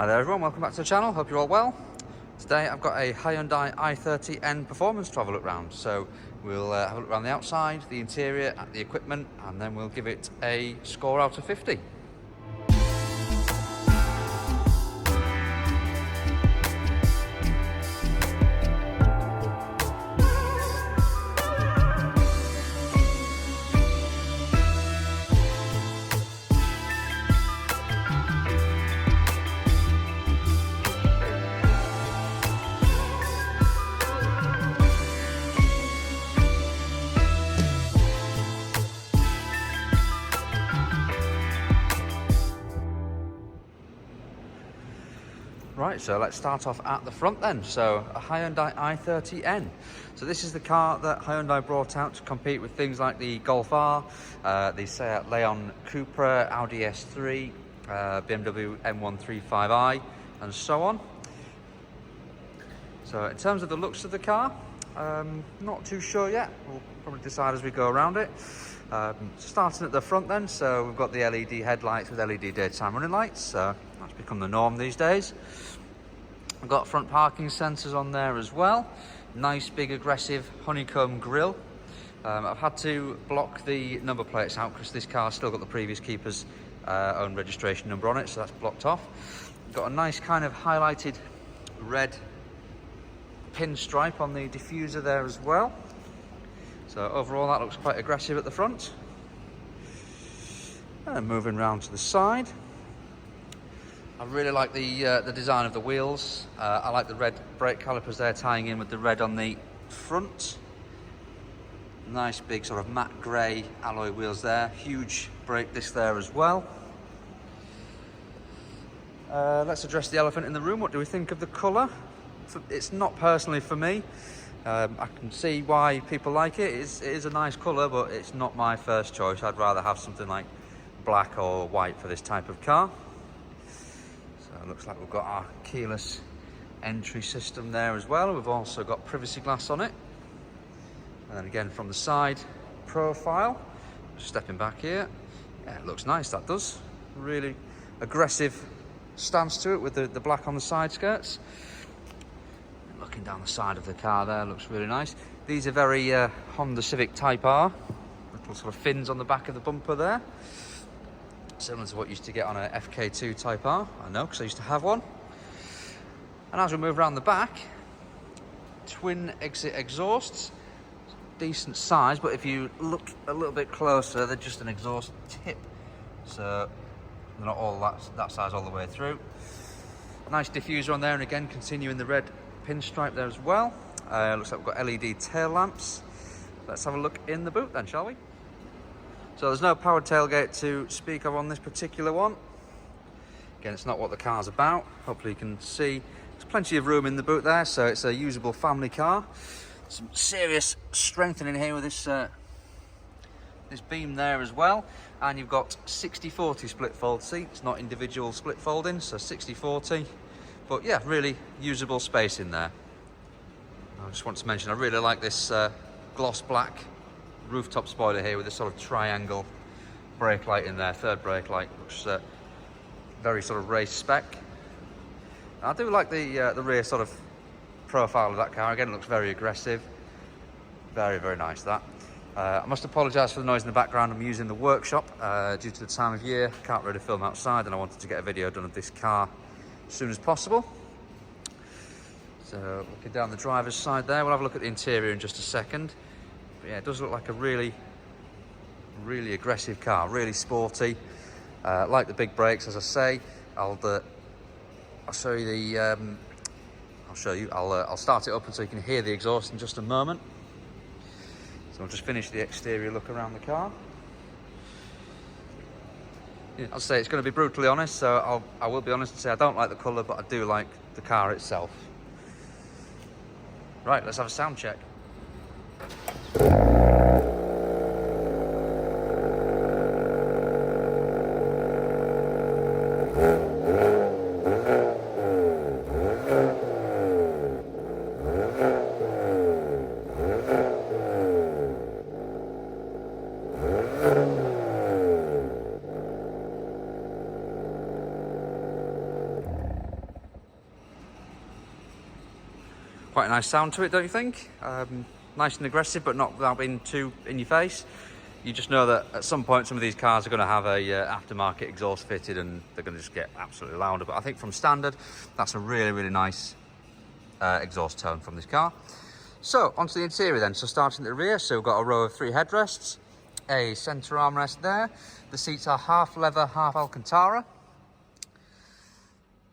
Hi there everyone, welcome back to the channel, hope you're all well. Today I've got a Hyundai I30 N performance to have a look round. So we'll have a look around the outside, the interior, at the equipment, and then we'll give it a score out of 50. Right, so let's start off at the front then. So a Hyundai I30 N. So this is the car that Hyundai brought out to compete with things like the Golf R, the Seat Leon Cupra, Audi S3, BMW M135i, and so on. So in terms of the looks of the car, not too sure yet. We'll probably decide as we go around it. Starting at the front then, so we've got the LED headlights with LED daytime running lights. So that's become the norm these days. We've got front parking sensors on there as well. Nice big aggressive honeycomb grille. I've had to block the number plates out because this car's still got the previous keeper's own registration number on it, so that's blocked off. Got a nice kind of highlighted red pinstripe on the diffuser there as well. So overall that looks quite aggressive at the front. And moving round to the side, I really like the design of the wheels. I like the red brake calipers there tying in with the red on the front. Nice big sort of matte grey alloy wheels there. Huge brake disc there as well. Let's address the elephant in the room. What do we think of the colour? It's not personally for me. I can see why people like it. It is a nice colour, but it's not my first choice. I'd rather have something like black or white for this type of car. So it looks like we've got our keyless entry system there as well. We've also got privacy glass on it. And then again from the side profile, just stepping back here. Yeah, it looks nice, that does. Really aggressive stance to it with the black on the side skirts. Looking down the side of the car there, looks really nice. These are very Honda Civic Type R. Little sort of fins on the back of the bumper there. Similar to what you used to get on a FK2 Type R. I know, because I used to have one. And as we move around the back, twin exit exhausts. Decent size, but if you look a little bit closer, they're just an exhaust tip. So they're not all that size all the way through. Nice diffuser on there, and again, continuing the red pinstripe there as well. Looks like we've got LED tail lamps. Let's have a look in the boot then, shall we? So there's no powered tailgate to speak of on this particular one. Again, it's not what the car's about. Hopefully you can see there's plenty of room in the boot there, so it's a usable family car. Some serious strengthening here with this this beam there as well. And you've got 60/40 split fold seats, not individual split folding, so 60/40. But yeah, really usable space in there. I just want to mention, I really like this gloss black rooftop spoiler here with this sort of triangle brake light in there, third brake light, looks very sort of race spec. And I do like the rear sort of profile of that car. Again, it looks very aggressive. Very, very nice, that. I must apologise for the noise in the background. I'm using the workshop due to the time of year. Can't really film outside, and I wanted to get a video done of this car as soon as possible. So looking down the driver's side there, we'll have a look at the interior in just a second. But yeah, it does look like a really, really aggressive car, really sporty. Like the big brakes, as I say. I'll show you the. I'll start it up and so you can hear the exhaust in just a moment. So I'll just finish the exterior look around the car. Yeah, I'll say it's going to be brutally honest, so I will be honest and say I don't like the colour, but I do like the car itself. Right, let's have a sound check. Quite a nice sound to it, don't you think? Nice and aggressive, but not without being too in your face. You just know that at some point some of these cars are going to have a aftermarket exhaust fitted, and they're going to just get absolutely louder. But I think from standard, that's a really nice exhaust tone from this car. So onto the interior then. So starting at the rear, so we've got a row of 3 headrests, a centre armrest there. The seats are half leather, half Alcantara.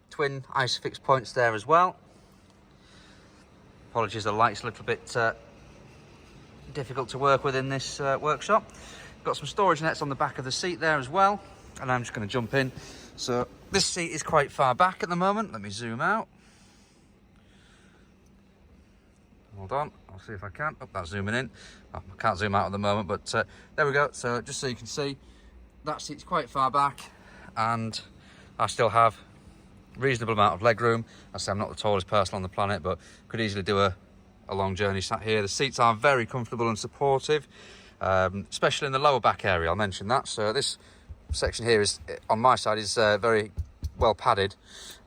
Twin Isofix points there as well. Apologies, the light's a little bit difficult to work with in this workshop. Got some storage nets on the back of the seat there as well, and I'm just going to jump in. So this seat is quite far back at the moment. Let me zoom out. Hold on, I'll see if I can. Oh, that's zooming in. Oh, I can't zoom out at the moment, but there we go. So just so you can see, that seat's quite far back, and I still have reasonable amount of leg room. I say I'm not the tallest person on the planet, but could easily do a long journey sat here. The seats are very comfortable and supportive, especially in the lower back area. I'll mention that. So this section here is, on my side, is very well padded,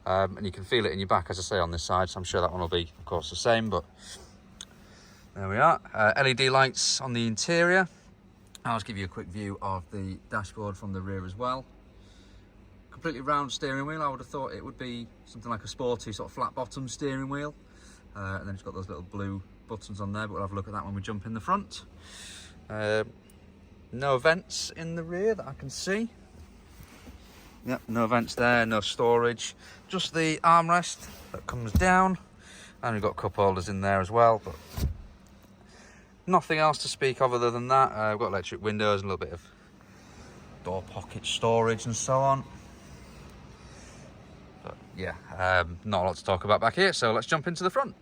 and you can feel it in your back, as I say, on this side. So I'm sure that one will be, of course, the same, but there we are. LED lights on the interior. I'll just give you a quick view of the dashboard from the rear as well. Completely round steering wheel. I would have thought it would be something like a sporty sort of flat bottom steering wheel, and then it's got those little blue buttons on there, but we'll have a look at that when we jump in the front. No vents in the rear that I can see. Yep, no vents there, no storage, just the armrest that comes down, and we've got cup holders in there as well, but nothing else to speak of other than that. We've got electric windows and a little bit of door pocket storage and so on. But yeah, not a lot to talk about back here, so let's jump into the front.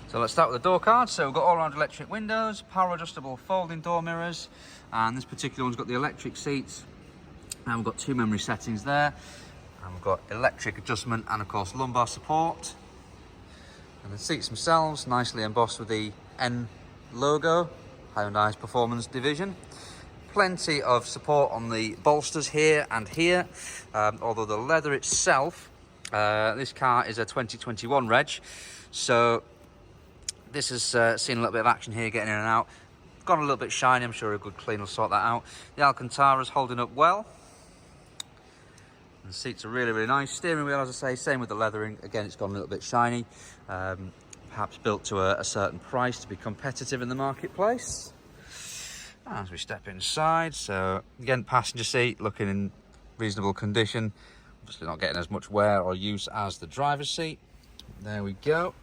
So let's start with the door card. So we've got all-round electric windows, power adjustable folding door mirrors, and this particular one's got the electric seats, and we've got 2 memory settings there, and we've got electric adjustment and of course lumbar support. And the seats themselves nicely embossed with the N logo, Hyundai's performance division. Plenty of support on the bolsters here and here, although the leather itself, this car is a 2021 reg, so this has seen a little bit of action here getting in and out. Gone a little bit shiny. I'm sure a good clean will sort that out. The Alcantara's holding up well. And the seats are really nice. Steering wheel, as I say, same with the leathering. Again, it's gone a little bit shiny. Perhaps built to a certain price to be competitive in the marketplace. As we step inside, so again, passenger seat looking in reasonable condition. Obviously not getting as much wear or use as the driver's seat. There we go.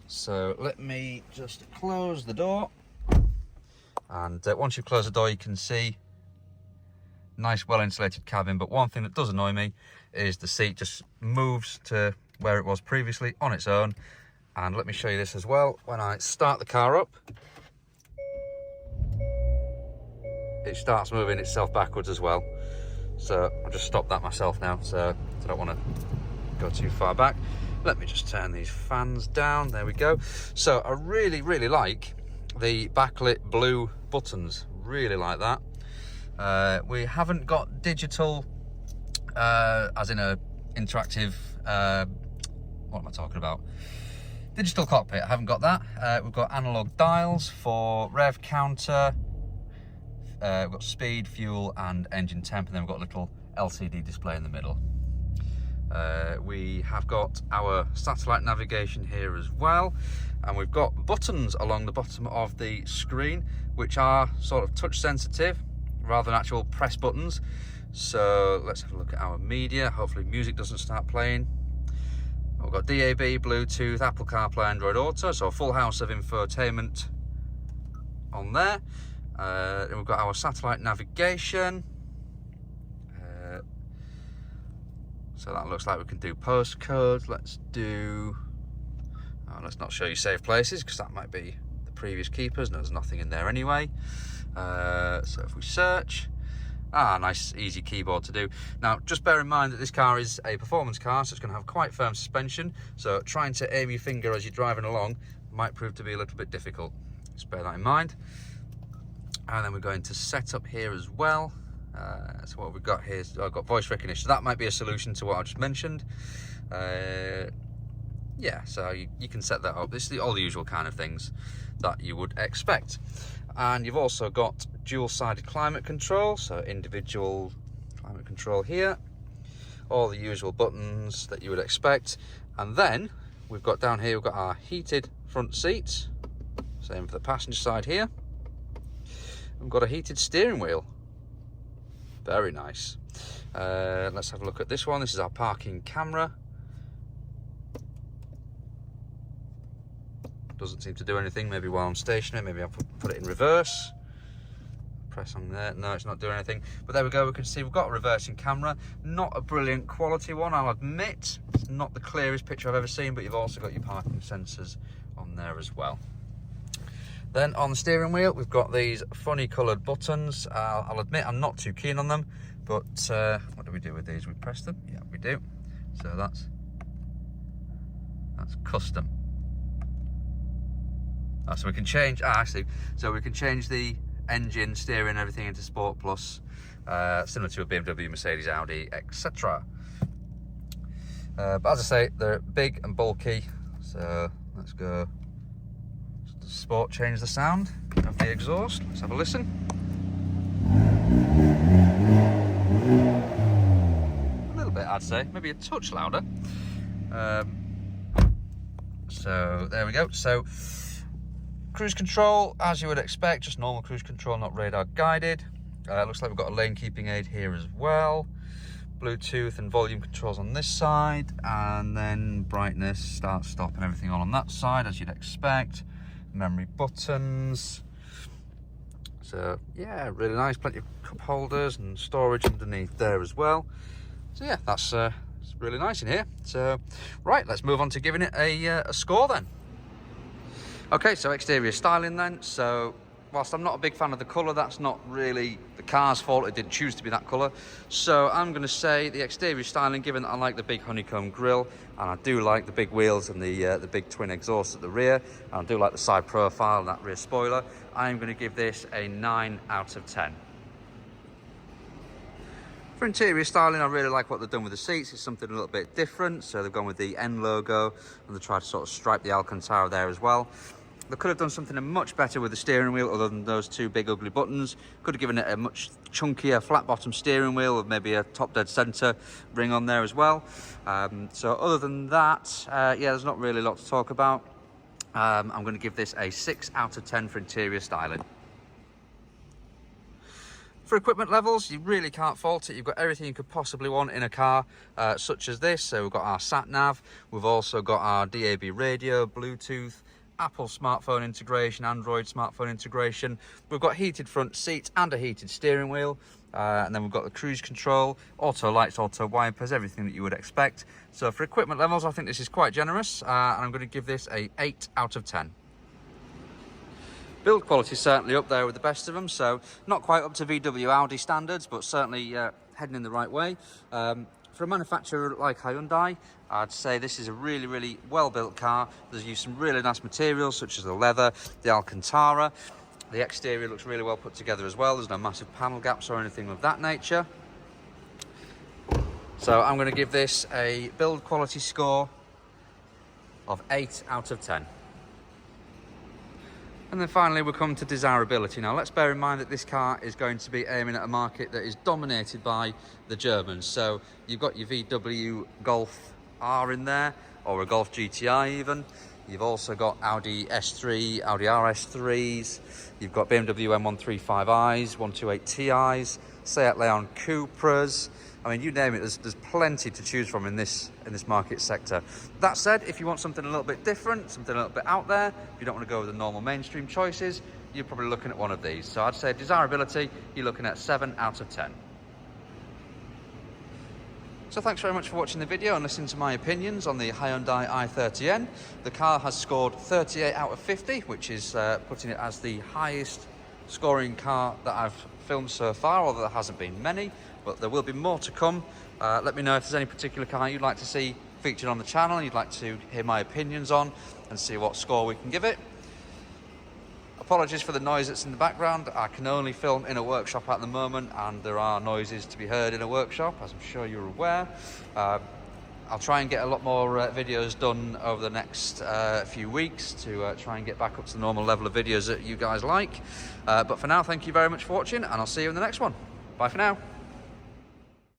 So let me just close the door. And once you close the door, you can see nice, well-insulated cabin. But one thing that does annoy me is the seat just moves to where it was previously on its own. And let me show you this as well. When I start the car up, it starts moving itself backwards as well. So I'll just stop that myself now, so I don't want to go too far back. Let me just turn these fans down. There we go. So I really like the backlit blue buttons. Really like that. We haven't got digital, as in a interactive, what am I talking about? Digital cockpit, I haven't got that. We've got analog dials for rev counter. We've got speed, fuel and engine temp, and then we've got a little LCD display in the middle. We have got our satellite navigation here as well, and we've got buttons along the bottom of the screen which are sort of touch sensitive rather than actual press buttons. So let's have a look at our media. Hopefully music doesn't start playing. We've got DAB, Bluetooth, Apple CarPlay, Android Auto, so a full house of infotainment on there. Then we've got our satellite navigation. So that looks like we can do postcodes. Let's do, let's not show you save places because that might be the previous keepers. No, there's nothing in there anyway. So if we search, nice easy keyboard to do. Now just bear in mind that this car is a performance car, so it's going to have quite firm suspension, so trying to aim your finger as you're driving along might prove to be a little bit difficult. Just bear that in mind. And then we're going to setup here as well. So what we've got here is I've got voice recognition. So that might be a solution to what I just mentioned. Yeah, so you can set that up. This is all the usual kind of things that you would expect. And you've also got dual-sided climate control, so individual climate control here, all the usual buttons that you would expect. And then we've got down here, we've got our heated front seats, same for the passenger side here. We've got a heated steering wheel, very nice. Let's have a look at this one. This is our parking camera. Doesn't seem to do anything, maybe while I'm stationary, maybe I'll put it in reverse. Press on there, no, it's not doing anything. But there we go, we can see we've got a reversing camera. Not a brilliant quality one, I'll admit. It's not the clearest picture I've ever seen, but you've also got your parking sensors on there as well. Then on the steering wheel, we've got these funny coloured buttons. I'll admit I'm not too keen on them, but what do we do with these? We press them? Yeah, we do. So that's custom. So we can change, actually, so we can change the engine, steering, everything into Sport Plus, similar to a BMW, Mercedes, Audi, etc. But as I say, they're big and bulky, so let's go Sport, change the sound of the exhaust. Let's have a listen. A little bit, I'd say, maybe a touch louder. So there we go. So cruise control, as you would expect, just normal cruise control, not radar guided. Looks like we've got a lane keeping aid here as well. Bluetooth and volume controls on this side, and then brightness, start, stop, and everything on that side, as you'd expect. Memory buttons. So yeah, really nice. Plenty of cup holders and storage underneath there as well. So yeah, that's it's really nice in here. So right, let's move on to giving it a score then. Okay, so exterior styling then. So whilst I'm not a big fan of the colour, that's not really the car's fault. It didn't choose to be that colour. So I'm going to say the exterior styling, given that I like the big honeycomb grille, and I do like the big wheels and the big twin exhaust at the rear, and I do like the side profile and that rear spoiler, I'm going to give this a 9 out of 10. For interior styling, I really like what they've done with the seats. It's something a little bit different. So they've gone with the N logo, and they tried to sort of stripe the Alcantara there as well. They could have done something much better with the steering wheel other than those two big ugly buttons. Could have given it a much chunkier flat bottom steering wheel with maybe a top dead center ring on there as well. So other than that, yeah, there's not really a lot to talk about. I'm going to give this a 6 out of 10 for interior styling. For equipment levels, you really can't fault it. You've got everything you could possibly want in a car such as this. So we've got our sat nav, we've also got our DAB radio, Bluetooth, Apple smartphone integration, Android smartphone integration. We've got heated front seats and a heated steering wheel. And then we've got the cruise control, auto lights, auto wipers, everything that you would expect. So for equipment levels, I think this is quite generous. And I'm going to give this a 8 out of 10. Build quality is certainly up there with the best of them. So not quite up to VW Audi standards, but certainly heading in the right way. For a manufacturer like Hyundai, I'd say this is a really, really well-built car. There's used some really nice materials, such as the leather, the Alcantara. The exterior looks really well put together as well. There's no massive panel gaps or anything of that nature. So I'm going to give this a build quality score of 8 out of 10. And then finally we come to desirability. Now let's bear in mind that this car is going to be aiming at a market that is dominated by the Germans. So you've got your VW Golf R in there, or a Golf GTI even. You've also got Audi S3, Audi RS3s. You've got BMW M135i's, 128 Ti's, Seat Leon Cupras. I mean, you name it, there's plenty to choose from in this market sector. That said, if you want something a little bit different, something a little bit out there, if you don't want to go with the normal mainstream choices, you're probably looking at one of these. So I'd say desirability, you're looking at 7 out of 10. So thanks very much for watching the video and listening to my opinions on the Hyundai i30 N. The car has scored 38 out of 50, which is putting it as the highest scoring car that I've filmed so far, although there hasn't been many, but there will be more to come. Let me know if there's any particular car you'd like to see featured on the channel and you'd like to hear my opinions on and see what score we can give it. Apologies for the noise that's in the background. I can only film in a workshop at the moment, and there are noises to be heard in a workshop, as I'm sure you're aware. I'll try and get a lot more videos done over the next few weeks to try and get back up to the normal level of videos that you guys like. But for now, thank you very much for watching, and I'll see you in the next one. Bye for now.